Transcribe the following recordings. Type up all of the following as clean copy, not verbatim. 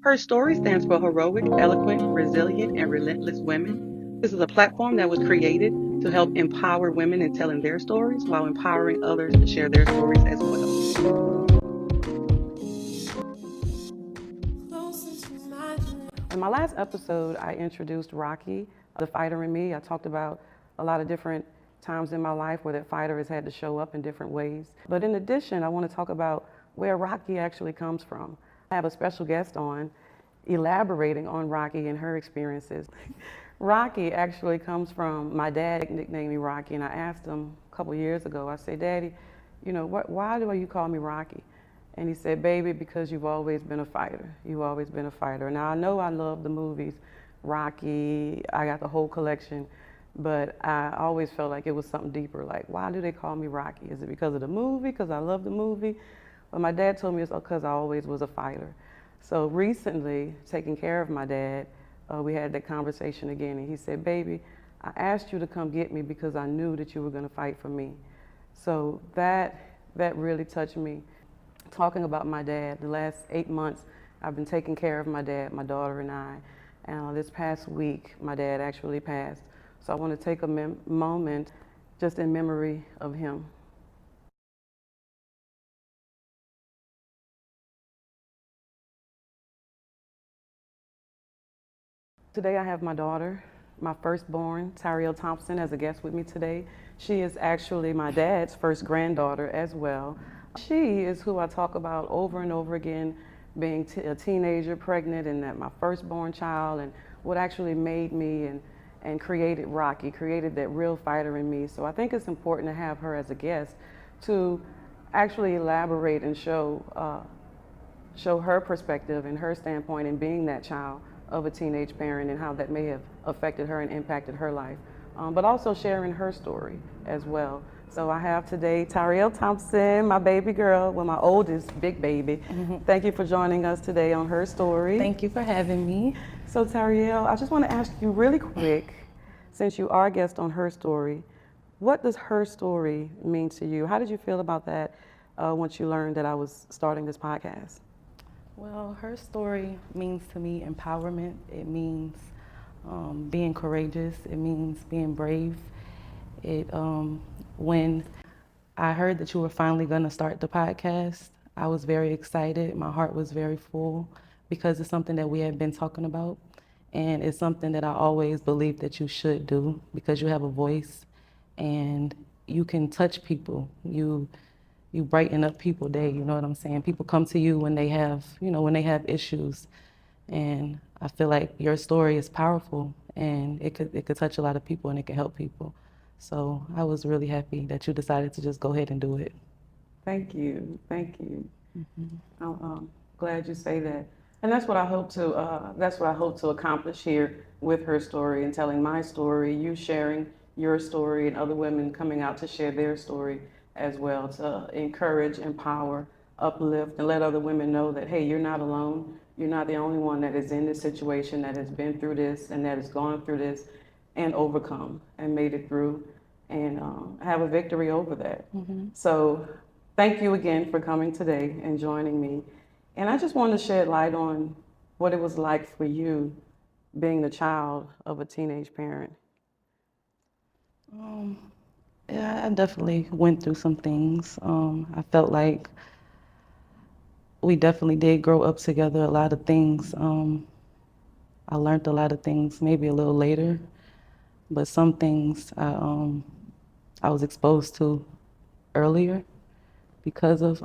Her story stands for heroic, eloquent, resilient, and relentless women. This is a platform that was created to help empower women in telling their stories while empowering others to share their stories as well. In my last episode, I introduced Rocky, the fighter in me. I talked about a lot of different times in my life where that fighter has had to show up in different ways. But in addition, I want to talk about where Rocky actually comes from. I have a special guest on elaborating on Rocky and her experiences. Rocky actually comes from my dad nicknamed me Rocky, and I asked him a couple years ago, I said, Daddy, why do you call me Rocky? And he said, baby, because you've always been a fighter. You've always been a fighter. Now, I know I love the movies, Rocky, I got the whole collection, but I always felt like it was something deeper. Like, why do they call me Rocky? Is it because of the movie, because I love the movie? But my dad told me it's because I always was a fighter. So recently, taking care of my dad, we had that conversation again, and he said, baby, I asked you to come get me because I knew that you were going to fight for me. So that really touched me. Talking about my dad, the last 8 months, I've been taking care of my dad, my daughter and I. And this past week, my dad actually passed. So I want to take a moment just in memory of him. Today I have my daughter, my firstborn, Tyriel Thompson, as a guest with me today. She is actually my dad's first granddaughter as well. She is who I talk about over and over again, being a teenager, pregnant, and that my firstborn child, and what actually made me and created Rocky, created that real fighter in me. So I think it's important to have her as a guest to actually elaborate and show her perspective and her standpoint in being that child of a teenage parent and how that may have affected her and impacted her life, but also sharing her story as well. So I have today Tyriel Thompson, my baby girl, well, my oldest big baby. Thank you for joining us today on Her Story. Thank you for having me. So Tyriel, I just want to ask you really quick, since you are a guest on Her Story, what does Her Story mean to you? How did you feel about that once you learned that I was starting this podcast? Well, her story means to me empowerment. It means being courageous. It means being brave. When I heard that you were finally going to start the podcast, I was very excited. My heart was very full because it's something that we have been talking about. And it's something that I always believed that you should do because you have a voice and you can touch people. You brighten up people's day, you know what I'm saying? People come to you when they have, when they have issues. And I feel like your story is powerful and it could touch a lot of people and it could help people. So I was really happy that you decided to just go ahead and do it. Thank you, thank you. I'm glad you say that. And that's what I hope to accomplish here with Her Story and telling my story, you sharing your story and other women coming out to share their story as well, to encourage, empower, uplift, and let other women know that, hey, you're not alone. You're not the only one that is in this situation, that has been through this and that has gone through this and overcome and made it through and have a victory over that. So thank you again for coming today and joining me. And I just wanted to shed light on what it was like for you being the child of a teenage parent. Yeah, I definitely went through some things. I felt like we definitely did grow up together. A lot of things, I learned a lot of things maybe a little later, but some things I was exposed to earlier because of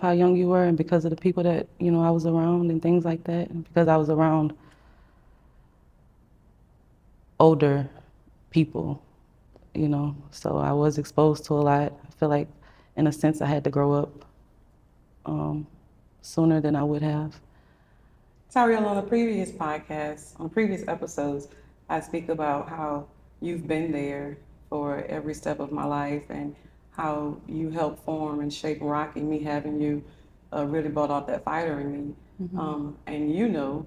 how young you were and because of the people that I was around and things like that, and because I was around older people. So I was exposed to a lot. I feel like, in a sense, I had to grow up sooner than I would have. Tyriel, on the previous podcast, on previous episodes, I speak about how you've been there for every step of my life and how you helped form and shape Rocky, me having you really brought out that fighter in me. And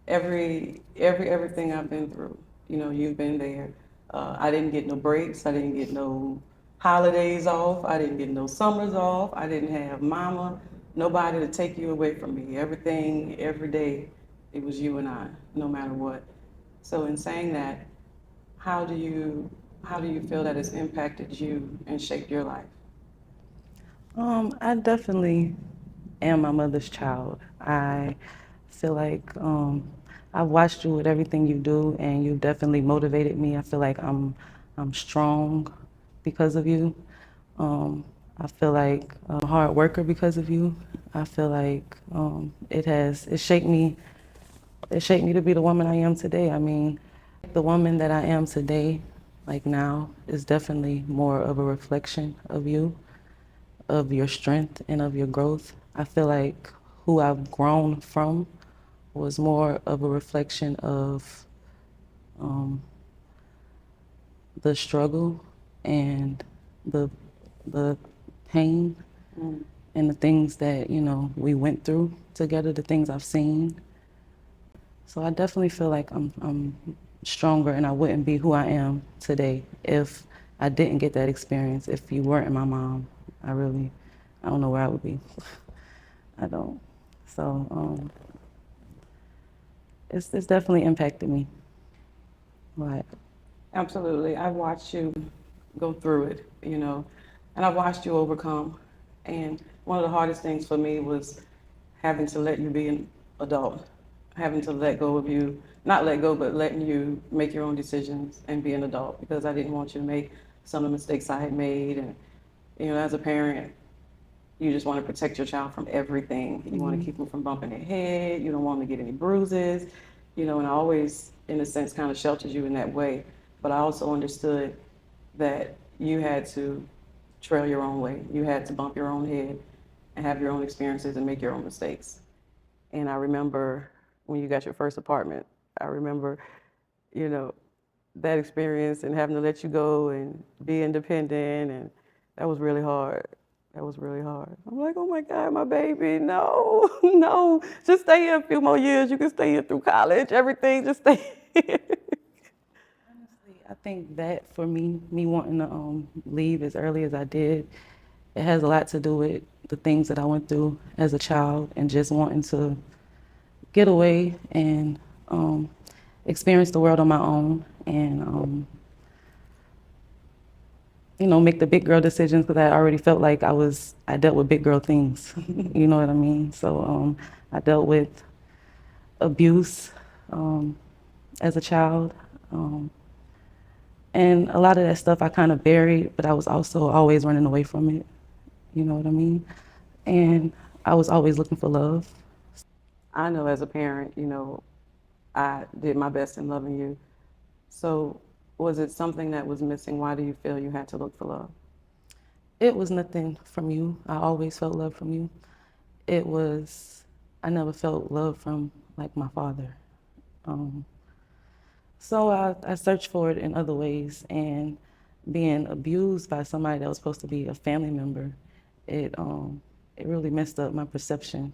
everything I've been through, you've been there. I didn't get no breaks. I didn't get no holidays off. I didn't get no summers off. I didn't have mama nobody to take you away from me. Everything, every day, it was you and I, no matter what. So in saying that, how do you how do you feel that it's impacted you and shaped your life? I definitely am my mother's child. I feel like I've watched you with everything you do, and you've definitely motivated me. I feel like I'm strong because of you. I feel like I'm a hard worker because of you. I feel like it shaped me. It shaped me to be the woman I am today. I mean, the woman that I am today, like now, is definitely more of a reflection of you, of your strength and of your growth. I feel like who I've grown from was more of a reflection of um, the struggle and the the pain Mm. and the things that we went through together, the things I've seen. So I definitely feel like I'm stronger, and I wouldn't be who I am today if I didn't get that experience. If you weren't my mom, I don't know where I would be. I don't. So it's definitely impacted me. Right. Absolutely. I've watched you go through it, and I've watched you overcome. And one of the hardest things for me was having to let you be an adult, having to let go of you, not let go, but letting you make your own decisions and be an adult because I didn't want you to make some of the mistakes I had made. And, as a parent, you just want to protect your child from everything. You want to keep them from bumping their head. You don't want them to get any bruises, and I always, in a sense, kind of sheltered you in that way. But I also understood that you had to trail your own way. You had to bump your own head and have your own experiences and make your own mistakes. And I remember when you got your first apartment, I remember, you know, that experience and having to let you go and be independent. And that was really hard. That was really hard. I'm like, oh my God, my baby, no, no, just stay here a few more years. You can stay here through college, everything, just stay here. Honestly, I think that for me wanting to leave as early as I did, it has a lot to do with the things that I went through as a child and just wanting to get away and experience the world on my own and make the big girl decisions because I already felt like I dealt with big girl things. You know what I mean? So I dealt with abuse as a child. And a lot of that stuff I kind of buried, but I was also always running away from it. You know what I mean? And I was always looking for love. I know as a parent, I did my best in loving you. So was it something that was missing? Why do you feel you had to look for love? It was nothing from you. I always felt love from you. It was, I never felt love from like my father. Um, so I searched for it in other ways, and being abused by somebody that was supposed to be a family member, it really messed up my perception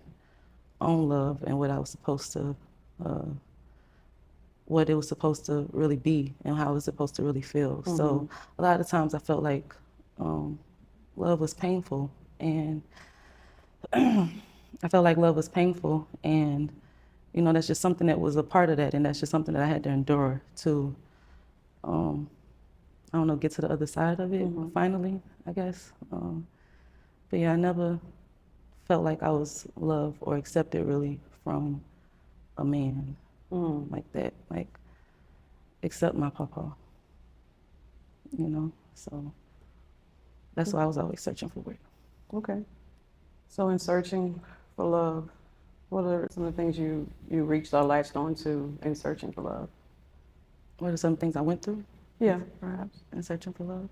on love and uh, what it was supposed to really be and how it was supposed to really feel. So a lot of times I felt like um, love was painful, and I felt like love was painful, and that's just something that was a part of that, and that's just something that I had to endure to, um, I don't know, get to the other side of it finally, I guess. But yeah, I never felt like I was loved or accepted really from a man like that, like except my papa, So that's why I was always searching for it. Okay. So in searching for love, what are some of the things you reached or latched onto in searching for love? What are some things I went through Yeah, perhaps. in searching for love?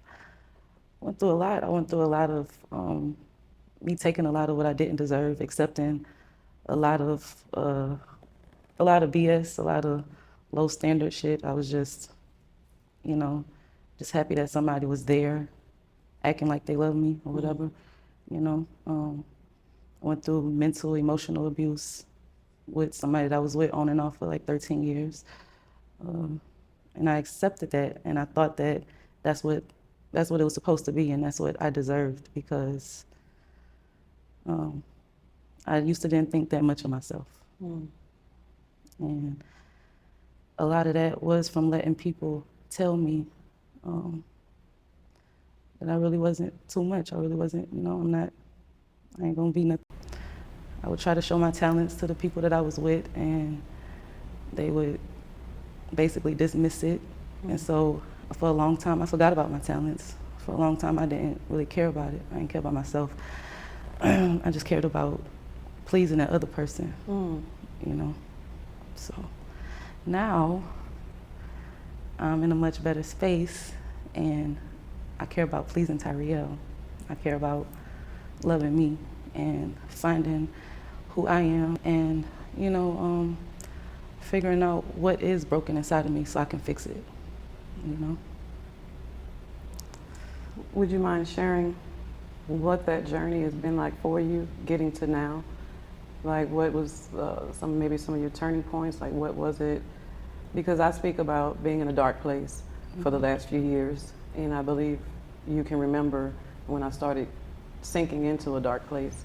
Went through a lot. I went through a lot of me taking a lot of what I didn't deserve, accepting a lot of BS, a lot of low standard shit. I was just, you know, just happy that somebody was there, acting like they loved me or whatever. You know, I went through mental, emotional abuse with somebody that I was with on and off for like 13 years. And I accepted that, and I thought that that's what it was supposed to be, and that's what I deserved because I used to didn't think that much of myself. And a lot of that was from letting people tell me that I really wasn't too much. I really wasn't, I ain't gonna be nothing. I would try to show my talents to the people that I was with, and they would basically dismiss it. And so for a long time, I forgot about my talents. For a long time, I didn't really care about it. I didn't care about myself. I just cared about pleasing that other person, So now I'm in a much better space, and I care about pleasing Tyriel. I care about loving me and finding who I am, and figuring out what is broken inside of me so I can fix it. Would you mind sharing what that journey has been like for you, getting to now? Like, what was maybe some of your turning points? Like, what was it? Because I speak about being in a dark place for the last few years, and I believe you can remember when I started sinking into a dark place.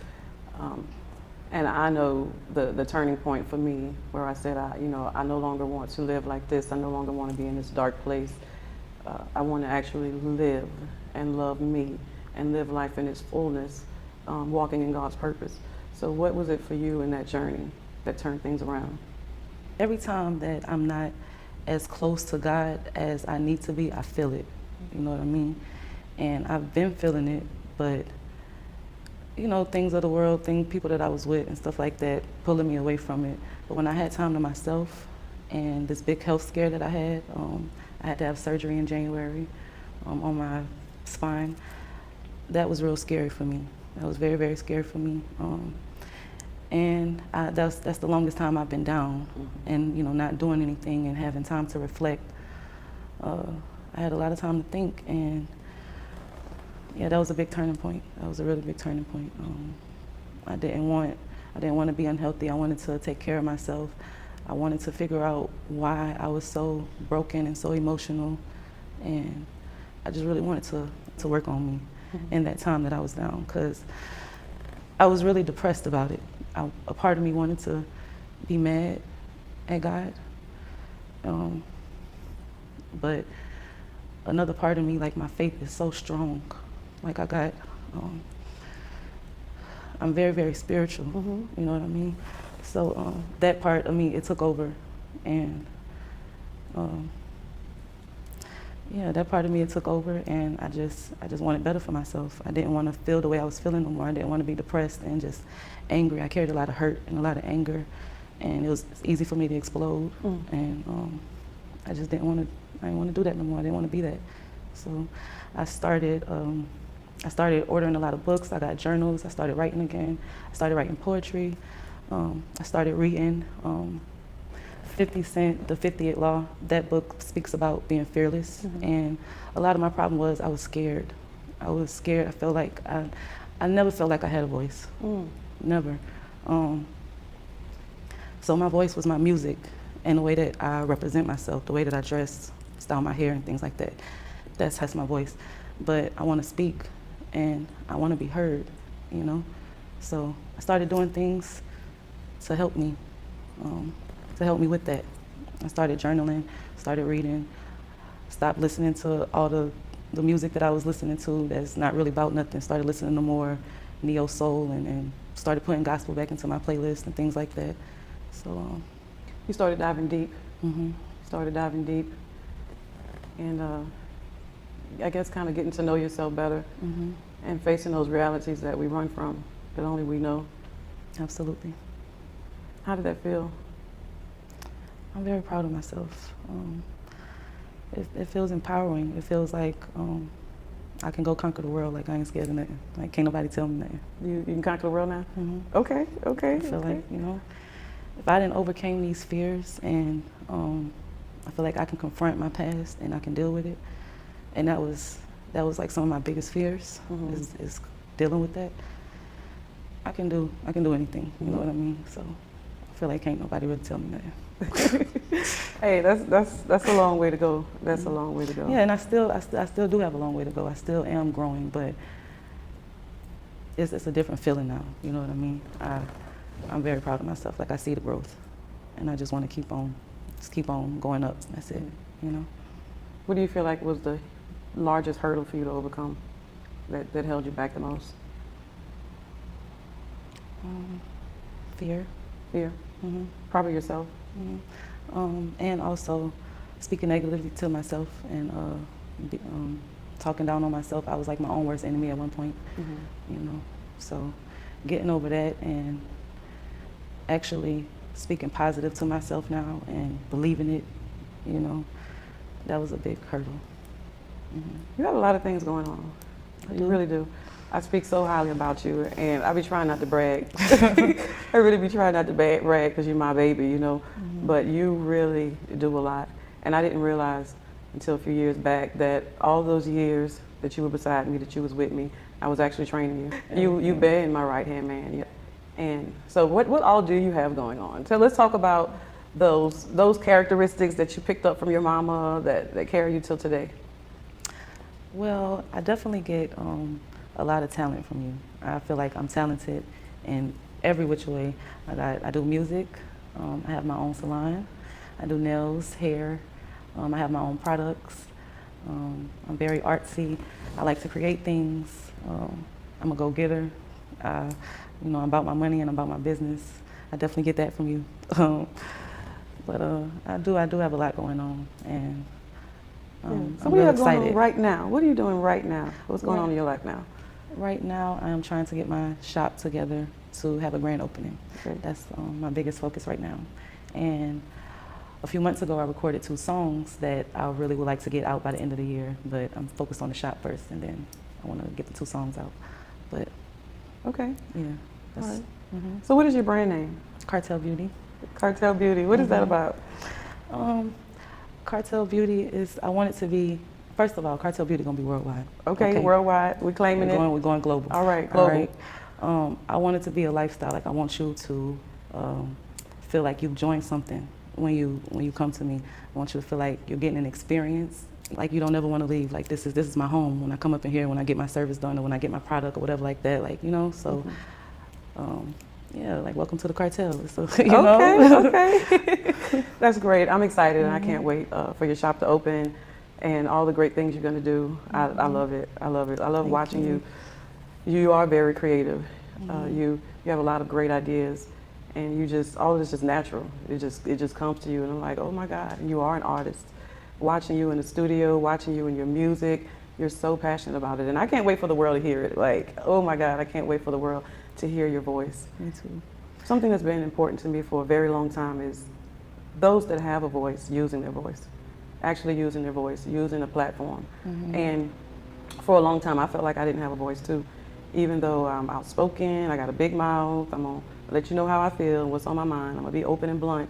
And I know the turning point for me, where I said, I no longer want to live like this. I no longer want to be in this dark place. I want to actually live and love me and live life in its fullness, walking in God's purpose. So what was it for you in that journey that turned things around? Every time that I'm not as close to God as I need to be, I feel it. You know what I mean? And I've been feeling it, but things of the world, people that I was with and stuff like that, pulling me away from it. But when I had time to myself, and this big health scare that I had to have surgery in January on my spine. That was real scary for me. That was very, very scary for me. And that's the longest time I've been down, and not doing anything and having time to reflect. I had a lot of time to think, and yeah, that was a big turning point. That was a really big turning point. I didn't want to be unhealthy. I wanted to take care of myself. I wanted to figure out why I was so broken and so emotional, and I just really wanted to work on me in that time that I was down, because I was really depressed about it. A part of me wanted to be mad at God, but another part of me, like, my faith is so strong. Like, I'm very, very spiritual, you know what I mean? So that part of me, it took over, and yeah, that part of me, it took over, and I just wanted better for myself. I didn't want to feel the way I was feeling no more. I didn't want to be depressed and just angry. I carried a lot of hurt and a lot of anger, and it was easy for me to explode. And I just didn't want to do that no more. I didn't want to be that. So I started ordering a lot of books. I got journals. I started writing again. I started writing poetry. I started reading 50 Cent, The 50th Law. That book speaks about being fearless. And a lot of my problem was I was scared. I was scared. I felt like I never felt like I had a voice. Never. So my voice was my music, and the way that I represent myself, the way that I dress, style my hair and things like that. That's my voice. But I want to speak, and I want to be heard, So I started doing things to help me with that. I started journaling, started reading, stopped listening to all the music that I was listening to that's not really about nothing. Started listening to more neo soul, and started putting gospel back into my playlist and things like that. So you started diving deep. Started diving deep, and I guess kind of getting to know yourself better, and facing those realities that we run from, that only we know. Absolutely. How did that feel? I'm very proud of myself. It feels empowering. It feels like I can go conquer the world. Like, I ain't scared of nothing. Like, can't nobody tell me nothing. You can conquer the world now? Okay. I feel like, if I didn't overcame these fears, and I feel like I can confront my past and I can deal with it. And that was like some of my biggest fears, is dealing with that. I can do anything, you know what I mean? So I feel like can't nobody really tell me nothing. Hey, that's a long way to go. That's a long way to go. Yeah, and I still do have a long way to go. I still am growing, but it's a different feeling now. You know what I mean? I'm very proud of myself. Like I see the growth, and I just want to keep on going up. That's it, you know. What do you feel like was the largest hurdle for you to overcome that held you back the most? Fear. Fear? Hmm. Probably yourself? And also speaking negatively to myself and talking down on myself. I was like my own worst enemy at one point, you know. So getting over that and actually speaking positive to myself now and believing it, you know, that was a big hurdle. You have a lot of things going on. You really do. I speak so highly about you, and I be trying not to brag. I really be trying not to brag because you're my baby, you know. But you really do a lot, and I didn't realize until a few years back that all those years that you were beside me, that you was with me, I was actually training you. You been my right hand man. Yeah. And so, what all do you have going on? So let's talk about those characteristics that you picked up from your mama that carry you till today. Well, I definitely get a lot of talent from you. I feel like I'm talented in every which way. I do music. I have my own salon. I do nails, hair. I have my own products. I'm very artsy. I like to create things. I'm a go-getter. You know, I'm about my money and I'm about my business. I definitely get that from you. But I do have a lot going on, and So I'm what do you really have going on excited. right now? What are you doing right now? What's going on in your life now? Right now, I am trying to get my shop together to have a grand opening. Okay. That's my biggest focus right now. And a few months ago, I recorded 2 songs that I really would like to get out by the end of the year, but I'm focused on the shop first, and then I want to get the 2 songs out. But Okay. yeah, that's All right. So what is your brand name? Cartel Beauty. Cartel Beauty. What is that about? Cartel Beauty is, I want it to be, first of all, Cartel Beauty gonna be worldwide. Okay, worldwide. We're claiming it. We're going global. All right, global. All right. I want it to be a lifestyle. Like I want you to feel like you've joined something when you come to me. I want you to feel like you're getting an experience. Like you don't ever want to leave. Like this is my home. When I come up in here, when I get my service done, or when I get my product or whatever like that. Like, you know. So yeah, like welcome to the cartel. So you know. Okay. That's great. I'm excited, and I can't wait for your shop to open and all the great things you're going to do. I love it. I love it. I love watching you. You are very creative. You have a lot of great ideas, and you just, all of this is natural. It just comes to you, and I'm like, oh my God, you are an artist. Watching you in the studio, watching you in your music, you're so passionate about it, and I can't wait for the world to hear it. Like, oh my God, I can't wait for the world to hear your voice. Me too. Something that's been important to me for a very long time is those that have a voice using their voice, actually using their voice, using a platform. And for a long time, I felt like I didn't have a voice too. Even though I'm outspoken, I got a big mouth, I'm gonna let you know how I feel, what's on my mind, I'm gonna be open and blunt.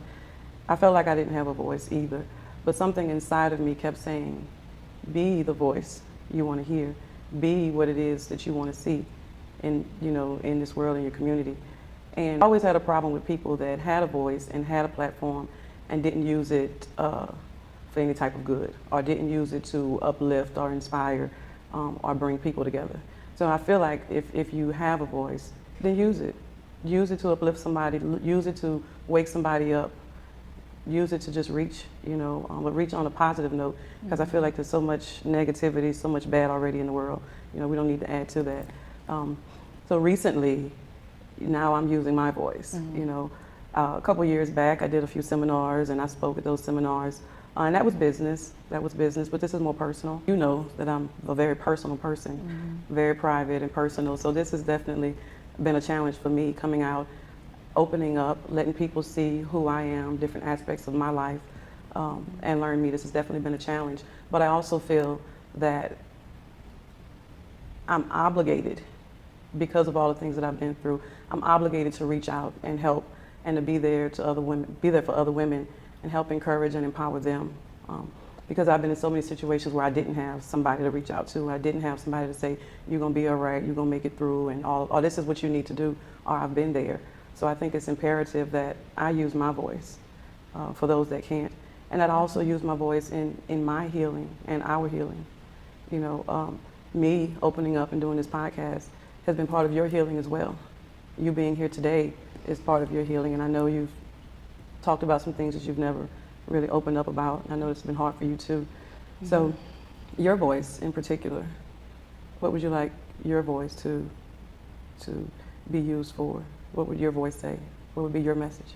I felt like I didn't have a voice either. But something inside of me kept saying, be the voice you want to hear, be what it is that you want to see in, you know, in this world, in your community. And I always had a problem with people that had a voice and had a platform and didn't use it for any type of good, or didn't use it to uplift or inspire or bring people together. So I feel like if you have a voice, then use it. Use it to uplift somebody, use it to wake somebody up, use it to just reach, you know, reach on a positive note, because I feel like there's so much negativity, so much bad already in the world. You know, we don't need to add to that. So recently, now I'm using my voice. You know, a couple years back, I did a few seminars, and I spoke at those seminars, and that was business. That was business, but this is more personal. You know that I'm a very personal person, very private and personal. So this has definitely been a challenge for me, coming out, opening up, letting people see who I am, different aspects of my life, and learn me. This has definitely been a challenge. But I also feel that I'm obligated, because of all the things that I've been through, I'm obligated to reach out and help, and to be there to other women, be there for other women, and help encourage and empower them. Because I've been in so many situations where I didn't have somebody to reach out to. I didn't have somebody to say, you're gonna be all right, you're gonna make it through, and or this is what you need to do, or I've been there. So I think it's imperative that I use my voice for those that can't. And that I also use my voice in my healing and our healing. You know, me opening up and doing this podcast has been part of your healing as well. You being here today is part of your healing, and I know you've talked about some things that you've never really opened up about. I know it's been hard for you too. So your voice in particular, what would you like your voice to be used for? What would your voice say? What would be your message?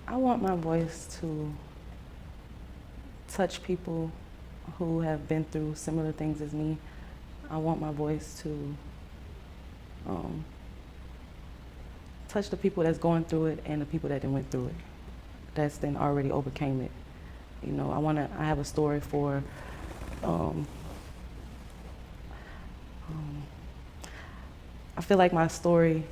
I want my voice to touch people who have been through similar things as me. I want my voice to touch the people that's going through it and the people that done went through it, that's then already overcame it. You know, I have a story for, I feel like my story,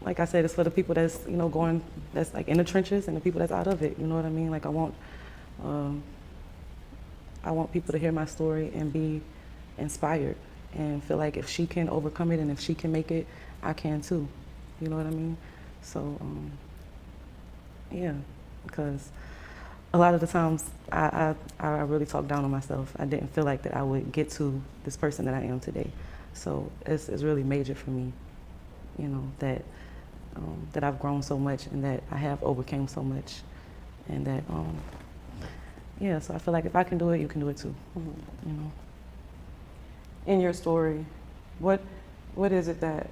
like I said, it's for the people that's, you know, that's like in the trenches and the people that's out of it, you know what I mean? Like I want people to hear my story and be inspired and feel like if she can overcome it and if she can make it, I can too. You know what I mean? So, yeah, because a lot of the times I really talk down on myself. I didn't feel like that I would get to this person that I am today. So it's really major for me, you know, that I've grown so much and that I have overcame so much, and that, yeah, so I feel like if I can do it, you can do it too, you know. In your story, what is it that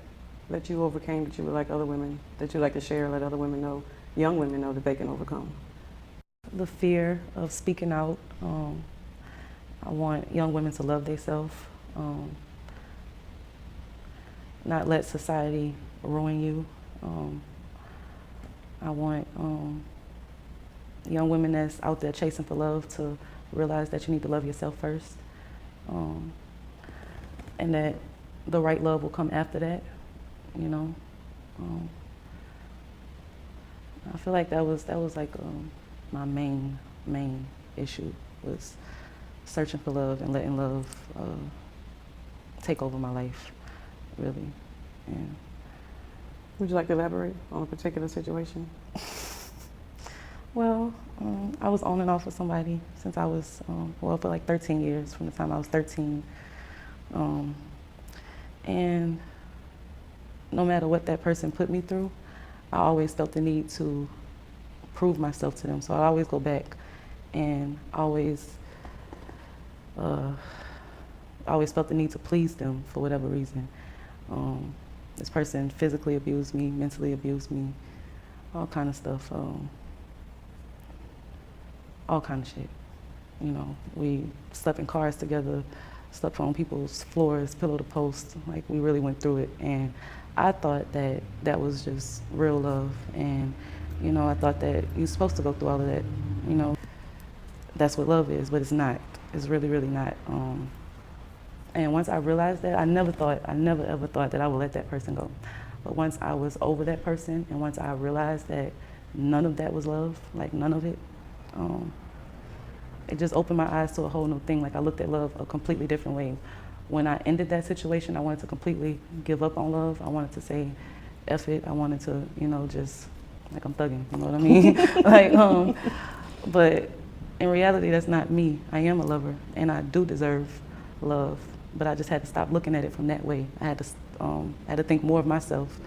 you overcame that you would like other women, that you like to share, let other women know, young women know that they can overcome? The fear of speaking out. I want young women to love themselves, not let society ruin you. I want young women that's out there chasing for love to realize that you need to love yourself first, and that the right love will come after that, you know. I feel like that was like my main issue, was searching for love and letting love take over my life, really. And would you like to elaborate on a particular situation? well, I was on and off with somebody since I was, well, for like 13 years, from the time I was 13. And no matter what that person put me through, I always felt the need to prove myself to them. So I always go back and always felt the need to please them for whatever reason. This person physically abused me, mentally abused me, all kind of stuff, all kind of shit. You know, we slept in cars together, slept on people's floors, pillow to post, like we really went through it. And I thought that that was just real love. And, you know, I thought that you're supposed to go through all of that, you know. That's what love is, but it's not. It's really, really not. And once I realized that, I never ever thought that I would let that person go. But once I was over that person, and once I realized that none of that was love, like none of it, it just opened my eyes to a whole new thing. Like I looked at love a completely different way. When I ended that situation, I wanted to completely give up on love. I wanted to say, F it. I wanted to, you know, just, like I'm thugging, you know what I mean? Like, but in reality, that's not me. I am a lover, and I do deserve love. But I just had to stop looking at it from that way. I had to think more of myself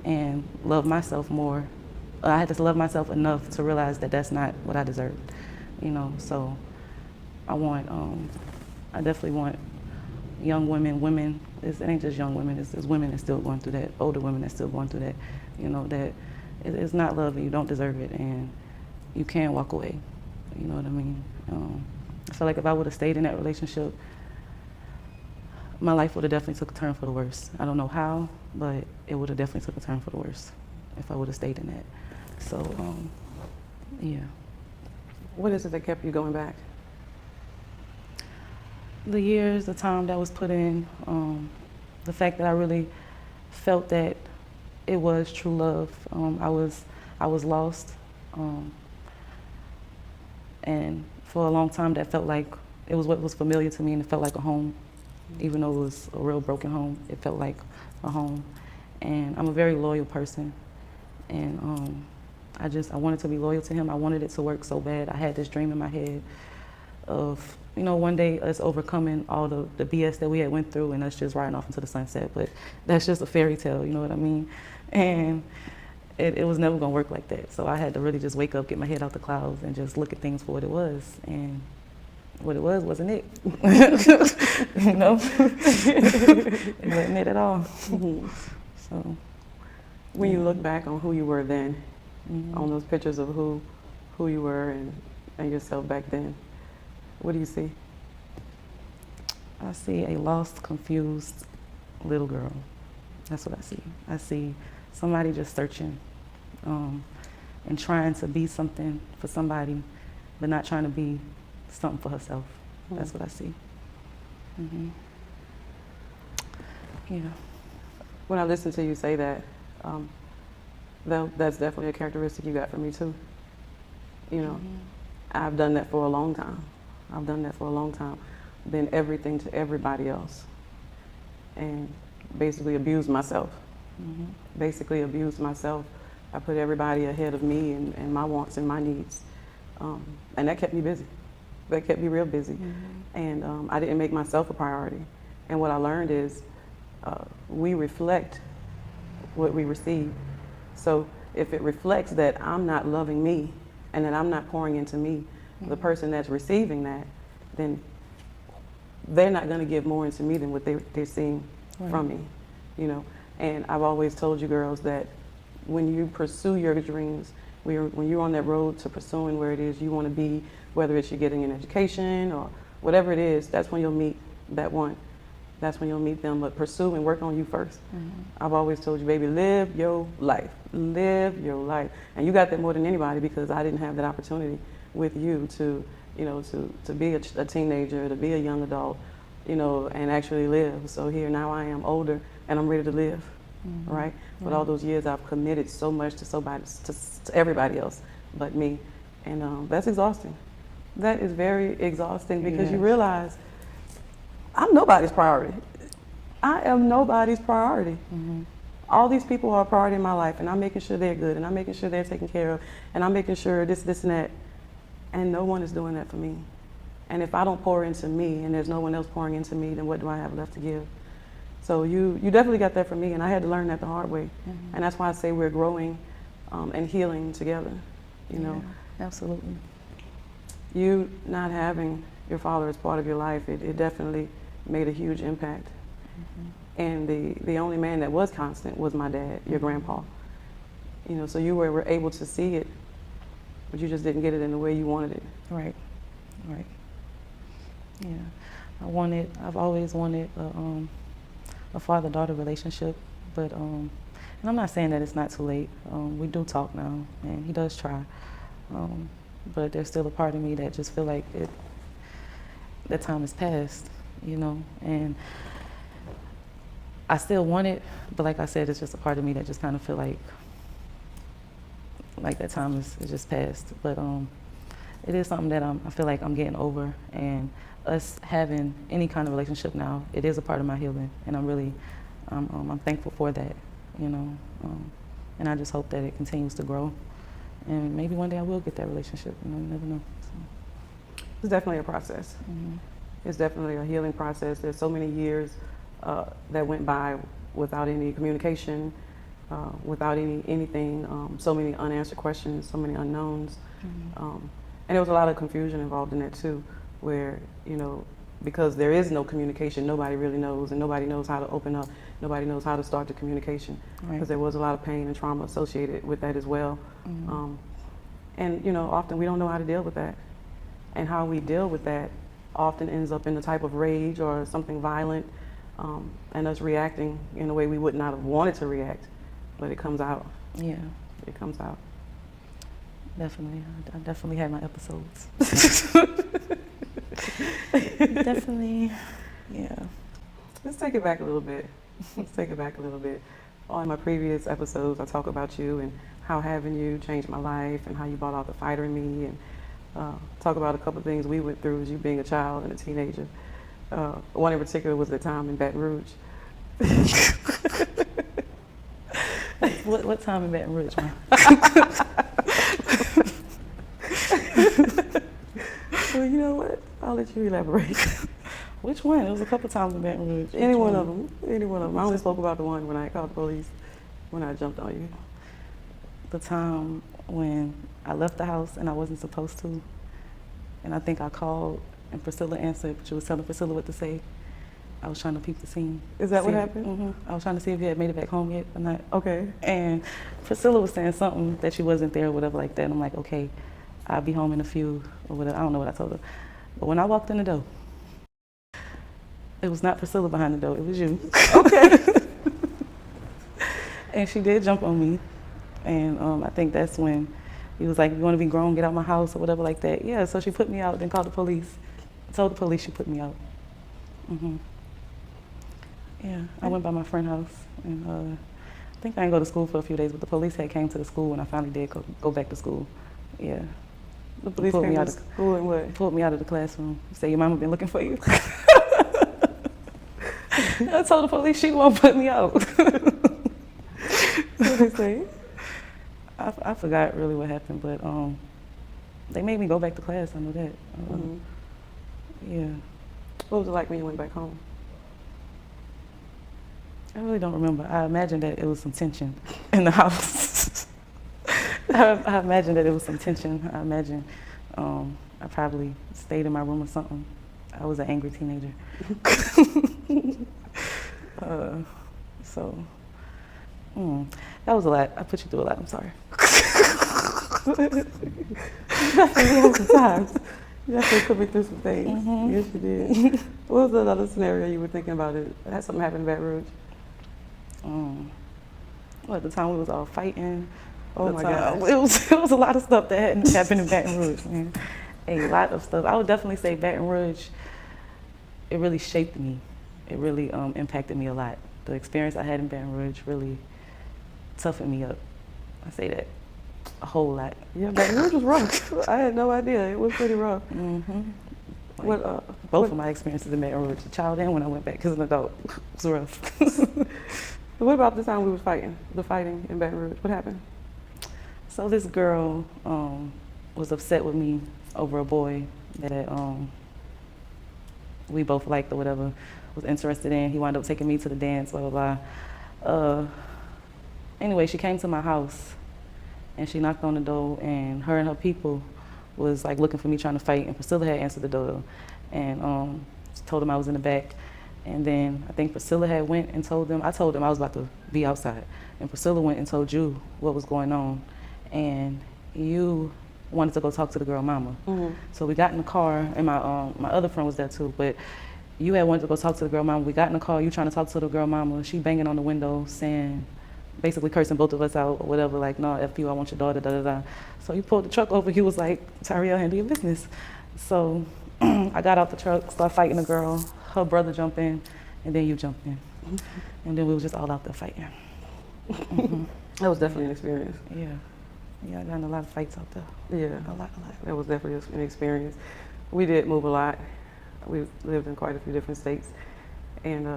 and love myself more. I had to love myself enough to realize that that's not what I deserved, you know. So I definitely want young women, it ain't just young women, it's women that's still going through that, older women that's still going through that, you know, that it's not love and you don't deserve it, and you can walk away, you know what I mean? I feel like if I would have stayed in that relationship, my life would have definitely took a turn for the worse. I don't know how, but it would have definitely took a turn for the worse if I would have stayed in that. So, yeah. What is it that kept you going back? The years, the time that was put in, the fact that I really felt that it was true love. I was lost, and for a long time that felt like it was what was familiar to me, and it felt like a home. Even though it was a real broken home, it felt like a home. And I'm a very loyal person, and I wanted to be loyal to him. I wanted it to work so bad. I had this dream in my head of, you know, one day us overcoming all the BS that we had went through and us just riding off into the sunset. But that's just a fairy tale, you know what I mean? And it was never gonna work like that. So I had to really just wake up, get my head out the clouds, and just look at things for what it was. And what it was wasn't it. You know? It wasn't it at all. Mm-hmm. So When you look back on who you were then, mm-hmm. on those pictures of who you were and yourself back then, what do you see? I see a lost, confused little girl. That's what I see. I see somebody just searching and trying to be something for somebody, but not trying to be something for herself. That's what I see. Mm-hmm. Yeah. When I listen to you say that, that's definitely a characteristic you got from me too. You know, I've done that for a long time. Been everything to everybody else, and basically abused myself. I put everybody ahead of me and my wants and my needs, and that kept me busy. That kept me real busy, and I didn't make myself a priority. And what I learned is we reflect what we receive. So if it reflects that I'm not loving me and that I'm not pouring into me, the person that's receiving that, then they're not going to give more into me than what they're seeing from me, you know. And I've always told you girls that when you pursue your dreams, when you're on that road to pursuing where it is you want to be, whether it's you getting an education or whatever it is, that's when you'll meet that one. That's when you'll meet them, but pursue and work on you first. I've always told you, baby, live your life. Live your life. And you got that more than anybody because I didn't have that opportunity with you to, you know, to be a teenager, to be a young adult, you know, and actually live. So here now I am older and I'm ready to live, right? But all those years I've committed so much to everybody else but me. And that's exhausting. That is very exhausting because you realize I'm nobody's priority. I am nobody's priority. All these people are a priority in my life, and I'm making sure they're good, and I'm making sure they're taken care of, and I'm making sure this, and that. And no one is doing that for me. And if I don't pour into me, and there's no one else pouring into me, then what do I have left to give? So you definitely got that from me, and I had to learn that the hard way. And that's why I say we're growing and healing together, you know. Absolutely. You not having your father as part of your life, it definitely made a huge impact. And the only man that was constant was my dad, your grandpa. You know, so you were able to see it, but you just didn't get it in the way you wanted it. Right. Yeah, I've always wanted a father-daughter relationship, but and I'm not saying that it's not too late. We do talk now, and he does try, but there's still a part of me that just feel like that time has passed, you know, and I still want it, but like I said, it's just a part of me that just kind of feel like that time is just passed. But it is something that I feel like I'm getting over, and us having any kind of relationship now, it is a part of my healing, and I'm thankful for that, you know, and I just hope that it continues to grow, and maybe one day I will get that relationship, you know, you never know. So. It's definitely a process. It's definitely a healing process. There's so many years that went by without any communication, without anything, so many unanswered questions, so many unknowns. And there was a lot of confusion involved in that too, where, you know, because there is no communication, nobody really knows, and nobody knows how to open up, nobody knows how to start the communication, because there was a lot of pain and trauma associated with that as well. And, you know, often we don't know how to deal with that. And how we deal with that often ends up in the type of rage or something violent, and us reacting in a way we would not have wanted to react, but it comes out. Yeah. It comes out. Definitely. I definitely had my episodes. Definitely. Yeah. Let's take it back a little bit. On my previous episodes, I talk about you and how having you changed my life and how you brought out the fighter in me, and talk about a couple of things we went through as you being a child and a teenager. One in particular was the time in Baton Rouge. What time in Baton Rouge, man? Well, you know what? I'll let you elaborate. Which one? It was a couple times in Baton Rouge. Any one of them. Any one of them. I only spoke about the one when I called the police, when I jumped on you. The time when I left the house and I wasn't supposed to. And I think I called and Priscilla answered, but she was telling Priscilla what to say. I was trying to peep the scene. Is that what See- happened? I was trying to see if you had made it back home yet or not. Okay. And Priscilla was saying something that she wasn't there or whatever like that. And I'm like, okay, I'll be home in a few or whatever. I don't know what I told her. But when I walked in the door, it was not Priscilla behind the door, it was you. Okay. And she did jump on me. And I think that's when he was like, you want to be grown, get out my house or whatever like that. Yeah, so she put me out, then called the police. Told the police she put me out. Yeah, I went by my friend's house. And I think I didn't go to school for a few days, but the police had came to the school when I finally did go back to school. Yeah. The police Pulled came me to out of- school and what? Pulled me out of the classroom. Said, your mama been looking for you. I told the police she won't put me out. What did they say? I forgot really what happened, but they made me go back to class. I know that. Yeah, What was it like when you went back home? I really don't remember. I imagine that it was some tension in the house. I imagine that it was some tension. I imagine I probably stayed in my room or something. I was an angry teenager. So that was a lot. I put you through a lot. I'm sorry. Sometimes. You definitely put me through some things. Yes, you did. What was another scenario you were thinking about? It had something happen in Baton Rouge. Well, at the time we was all fighting. Oh my God. It was a lot of stuff that hadn't happened in Baton Rouge, man. A lot of stuff. I would definitely say Baton Rouge, it really shaped me. It really impacted me a lot. The experience I had in Baton Rouge really toughened me up. I say that a whole lot. Yeah, Baton Rouge was rough. I had no idea. It was pretty rough. Like, both of my experiences in Baton Rouge, as a child and when I went back as an adult, was rough. What about the time we was fighting? The fighting in Baton Rouge. What happened? So this girl was upset with me over a boy that we both liked or whatever, was interested in. He wound up taking me to the dance, blah, blah, blah. Anyway, she came to my house and she knocked on the door and her people was like looking for me trying to fight, and Priscilla had answered the door and told them I was in the back. And then I think Priscilla had went and told them, I told them I was about to be outside, and Priscilla went and told you what was going on, and you wanted to go talk to the girl mama. So we got in the car, and my other friend was there too, but you had wanted to go talk to the girl mama. We got in the car, you trying to talk to the girl mama, she banging on the window saying, basically cursing both of us out or whatever, like, no, F you, I want your daughter, da da da. So he pulled the truck over, he was like, Tyriel, handle your business. So I got out the truck, started fighting the girl, her brother jumped in, and then you jumped in. And then we was just all out there fighting. That was definitely an experience. Yeah, I got in a lot of fights out there. Yeah, A lot. that was definitely an experience. We did move a lot. We lived in quite a few different states. And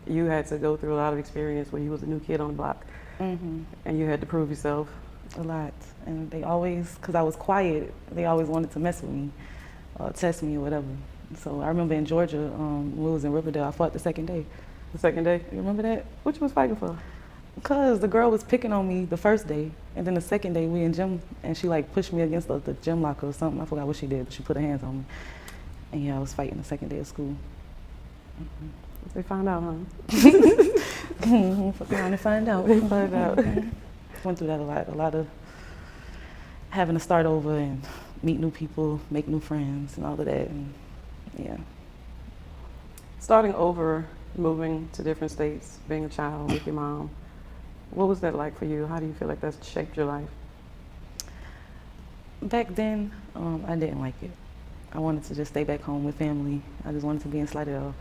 you had to go through a lot of experience when you was a new kid on the block. And you had to prove yourself. A lot. And they always, because I was quiet, they always wanted to mess with me, test me or whatever. So I remember in Georgia, when we was in Riverdale, I fought the second day. The second day? You remember that? What you was fighting for? Because the girl was picking on me the first day, and then the second day we in gym, and she like pushed me against the gym locker or something. I forgot what she did, but she put her hands on me. And yeah, I was fighting the second day of school. They found out, huh? Fuck around and find out. They found out. Went through that a lot of having to start over and meet new people, make new friends and all of that, and yeah. Starting over, moving to different states, being a child with your mom, what was that like for you? How do you feel like that's shaped your life? Back then, I didn't like it. I wanted to just stay back home with family. I just wanted to be in Slidell.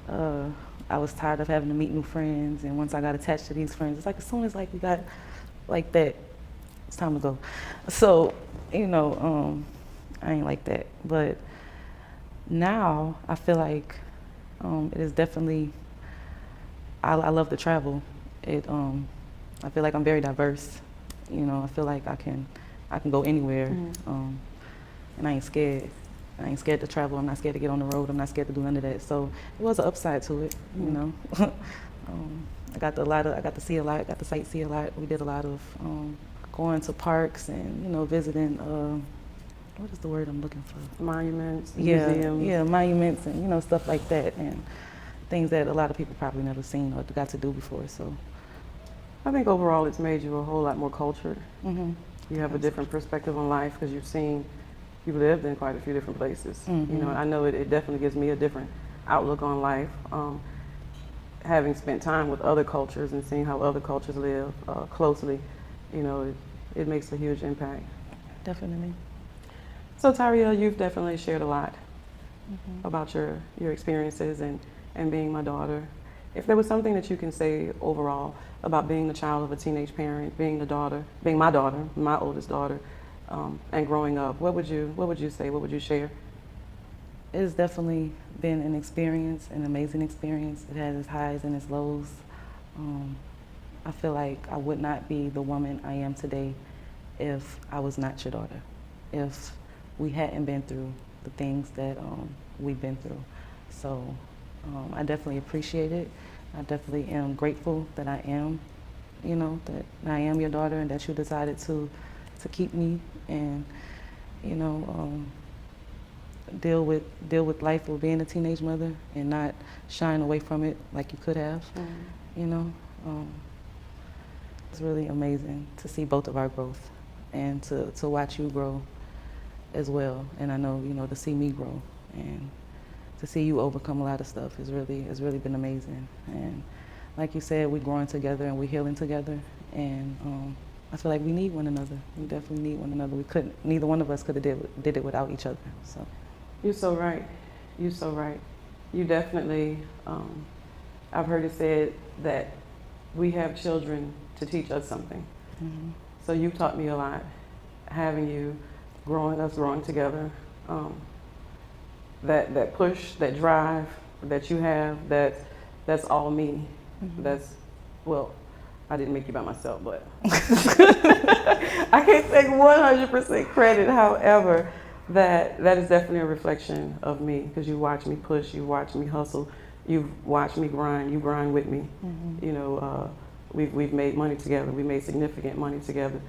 I was tired of having to meet new friends, and once I got attached to these friends, it's like as soon as like we got like that, it's time to go. So, you know, I ain't like that. But now I feel like it is definitely, I love to travel. I feel like I'm very diverse. You know, I feel like I can go anywhere, and I ain't scared. I ain't scared to travel. I'm not scared to get on the road. I'm not scared to do none of that. So it was an upside to it, you know. I got to see a lot. Got to sightsee a lot. We did a lot of going to parks and visiting. What is the word I'm looking for? Monuments, museums. museums. Yeah, monuments and stuff like that, and things that a lot of people probably never seen or got to do before. So I think overall it's made you a whole lot more cultured. mm-hmm. You have a different perspective on life because you've lived in quite a few different places. Mm-hmm. I know it definitely gives me a different outlook on life. Having spent time with other cultures and seeing how other cultures live closely, it makes a huge impact. Definitely. So Tyriel, you've definitely shared a lot about your experiences and being my daughter. If there was something that you can say overall about being the child of a teenage parent, being my daughter, my oldest daughter, and growing up, what would you say? What would you share? It's definitely been an experience, an amazing experience. It has its highs and its lows. I feel like I would not be the woman I am today if I was not your daughter, if we hadn't been through the things that we've been through. So I definitely appreciate it. I definitely am grateful that I am, that I am your daughter and that you decided to keep me and, deal with life of being a teenage mother and not shying away from it like you could have. It's really amazing to see both of our growth and to watch you grow as well. And I know, to see me grow and to see you overcome a lot of stuff has really been amazing. And like you said, we're growing together and we're healing together. And I feel like we need one another. We definitely need one another. Neither one of us could have did it without each other. So. You're so right. You're so right. You definitely, I've heard it said that we have children to teach us something. Mm-hmm. So you've taught me a lot, having you, us growing together. That push, that drive that you have, that's all me. Mm-hmm. I didn't make you by myself, but I can't take 100% credit. However, that is definitely a reflection of me because you watch me push, you watch me hustle, you've watched me grind, you grind with me. Mm-hmm. We've made money together, we made significant money together.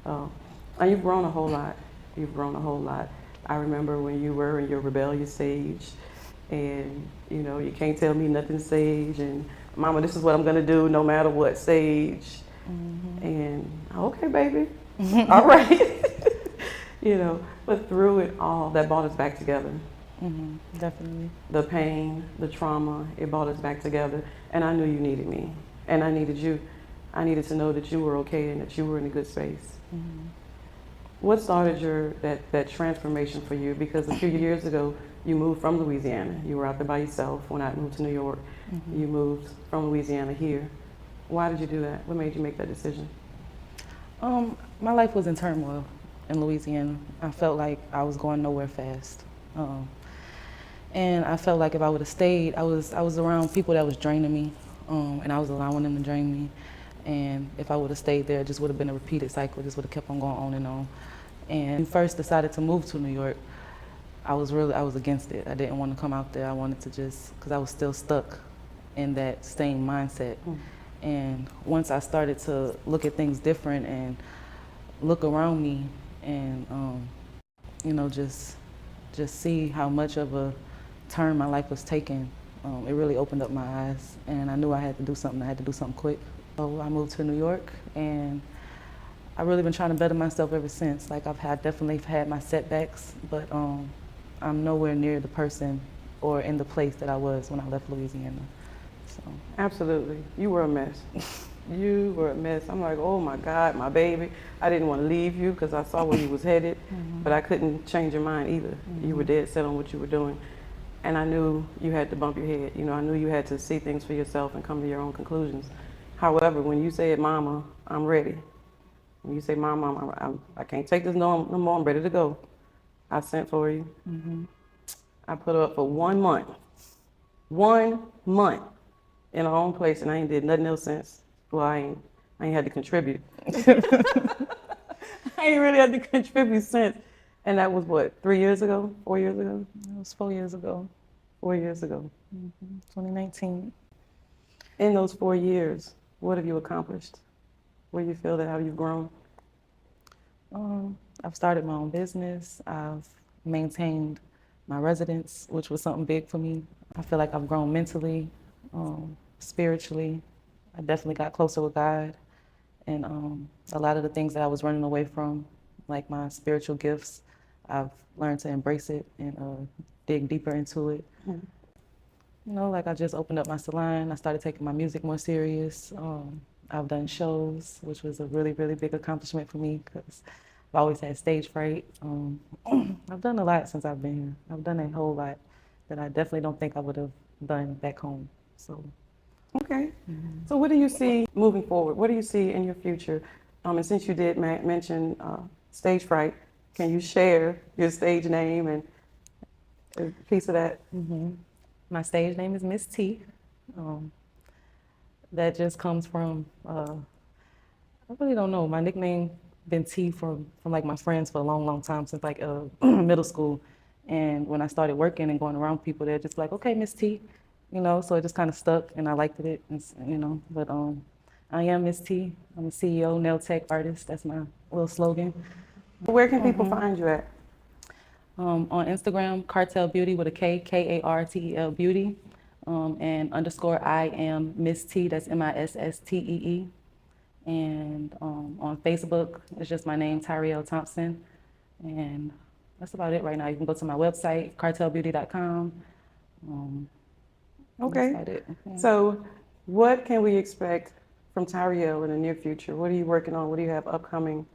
And you've grown a whole lot. You've grown a whole lot. I remember when you were in your rebellious stage and, you can't tell me nothing stage and mama, this is what I'm gonna do no matter what stage. Mm-hmm. And okay, baby, all right. But through it all, that brought us back together. Mm-hmm. Definitely. The pain, the trauma, it brought us back together. And I knew you needed me and I needed you. I needed to know that you were okay and that you were in a good space. Mm-hmm. What started that transformation for you? Because a few years ago, you moved from Louisiana. You were out there by yourself when I moved to New York. Mm-hmm. You moved from Louisiana here. Why did you do that? What made you make that decision? My life was in turmoil in Louisiana. I felt like I was going nowhere fast. And I felt like if I would have stayed, I was around people that was draining me, and I was allowing them to drain me. And if I would have stayed there, it just would have been a repeated cycle. It just would have kept on going on and on. And when I first decided to move to New York, I was against it. I didn't want to come out there. I wanted to because I was still stuck in that same mindset. Mm. And once I started to look at things different and look around me and, just see how much of a turn my life was taking, it really opened up my eyes. And I knew I had to do something. I had to do something quick. So I moved to New York, and I've really been trying to better myself ever since. Like definitely had my setbacks, but I'm nowhere near the person or in the place that I was when I left Louisiana. So. Absolutely, you were a mess. You were a mess. I'm like, oh my God, my baby. I didn't want to leave you because I saw where you was headed, mm-hmm. but I couldn't change your mind either. Mm-hmm. You were dead set on what you were doing, and I knew you had to bump your head. I knew you had to see things for yourself and come to your own conclusions. However, when you said, Mama, I'm ready. When you say, Mama, I can't take this no more, I'm ready to go. I sent for you. Mm-hmm. I put her up for 1 month. 1 month in our own place, and I ain't did nothing else since. Well, I ain't had to contribute. I ain't really had to contribute since. And that was what, 3 years ago, 4 years ago? It was 4 years ago, 4 years ago. 2019. In those 4 years, what have you accomplished? Where do you feel that how you've grown? I've started my own business. I've maintained my residence, which was something big for me. I feel like I've grown mentally, spiritually. I definitely got closer with God. And a lot of the things that I was running away from, like my spiritual gifts, I've learned to embrace it and dig deeper into it. Mm-hmm. You know, like I just opened up my salon. I started taking my music more serious. I've done shows, which was a really, really big accomplishment for me because I've always had stage fright. I've done a lot since I've been here. I've done a whole lot that I definitely don't think I would have done back home. So. Okay. So what do you see moving forward? What do you see in your future? And since you did mention stage fright, can you share your stage name and a piece of that? My stage name is Miss T. That just comes from, I really don't know. My nickname been T from like my friends for a long, long time, since like middle school. And when I started working and going around people, they're just like, okay, Miss T, you know, so it just kind of stuck and I liked it, and, you know, but I am Miss T. I'm a CEO, nail tech artist. That's my little slogan. Where can people find you at? On Instagram, Cartel Beauty with a K, K-A-R-T-E-L Beauty, and _ I am Miss T, that's MISSTEE. And on Facebook, it's just my name, Tyriel Thompson. And that's about it right now. You can go to my website, cartelbeauty.com. Okay. That's about it. Yeah. So what can we expect from Tyriel in the near future? What are you working on? What do you have upcoming?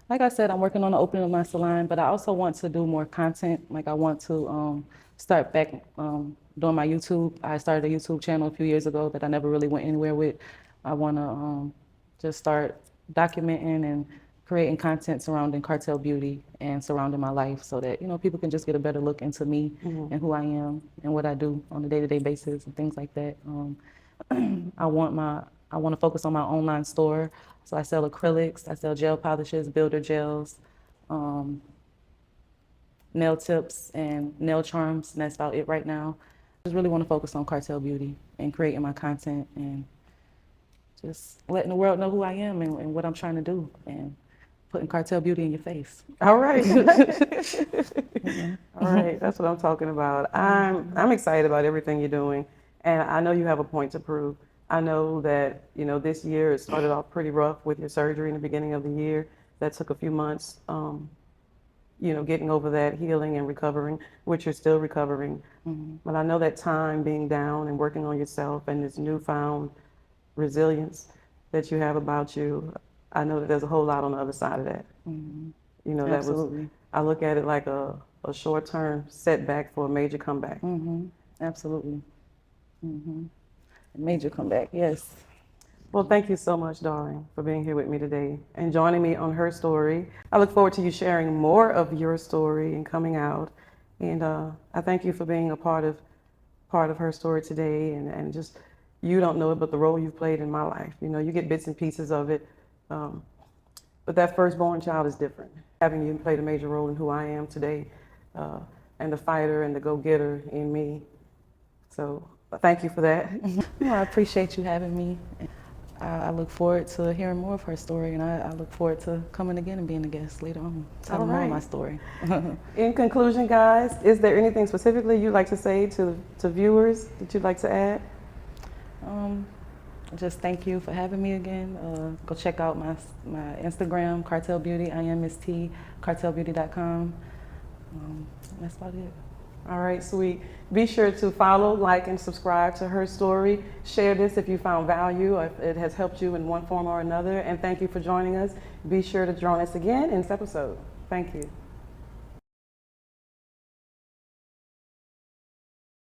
Like I said, I'm working on the opening of my salon, but I also want to do more content. Like I want to start back doing my YouTube. I started a YouTube channel a few years ago that I never really went anywhere with. I want to just start documenting and creating content surrounding Cartel Beauty and surrounding my life, so that, you know, people can just get a better look into me and who I am and what I do on a day-to-day basis and things like that. I want to focus on my online store. So I sell acrylics, I sell gel polishes, builder gels, nail tips and nail charms, and that's about it right now. I just really want to focus on Cartel Beauty and creating my content and just letting the world know who I am and what I'm trying to do, and putting Cartel Beauty in your face. All right. All right, that's what I'm talking about. I'm excited about everything you're doing, and I know you have a point to prove. I know that, you know, this year it started off pretty rough with your surgery in the beginning of the year. That took a few months, you know, getting over that, healing and recovering, which you're still recovering. But I know that time being down and working on yourself and this newfound resilience that you have about you, I know that there's a whole lot on the other side of that. You know, that Absolutely. was, I look at it like a short-term setback for a major comeback. Absolutely. A major comeback, yes. Well, thank you so much, darling, for being here with me today and joining me on Her Story. I look forward to you sharing more of your story and coming out. And I thank you for being a part of Her Story today, and just, you don't know it, but the role you've played in my life. You know, you get bits and pieces of it, but that firstborn child is different. Having you played a major role in who I am today, and the fighter and the go-getter in me. So thank you for that. Well, I appreciate you having me. I look forward to hearing more of her story, and I look forward to coming again and being a guest later on, telling more of my story. In conclusion, guys, is there anything specifically you'd like to say to viewers that you'd like to add? Just thank you for having me again. Go check out my Instagram, Cartel Beauty. I am Miss T, cartelbeauty.com. That's about it. All right, sweet. Be sure to follow, like, and subscribe to Her Story. Share this if you found value or if it has helped you in one form or another. And thank you for joining us. Be sure to join us again in this episode. Thank you.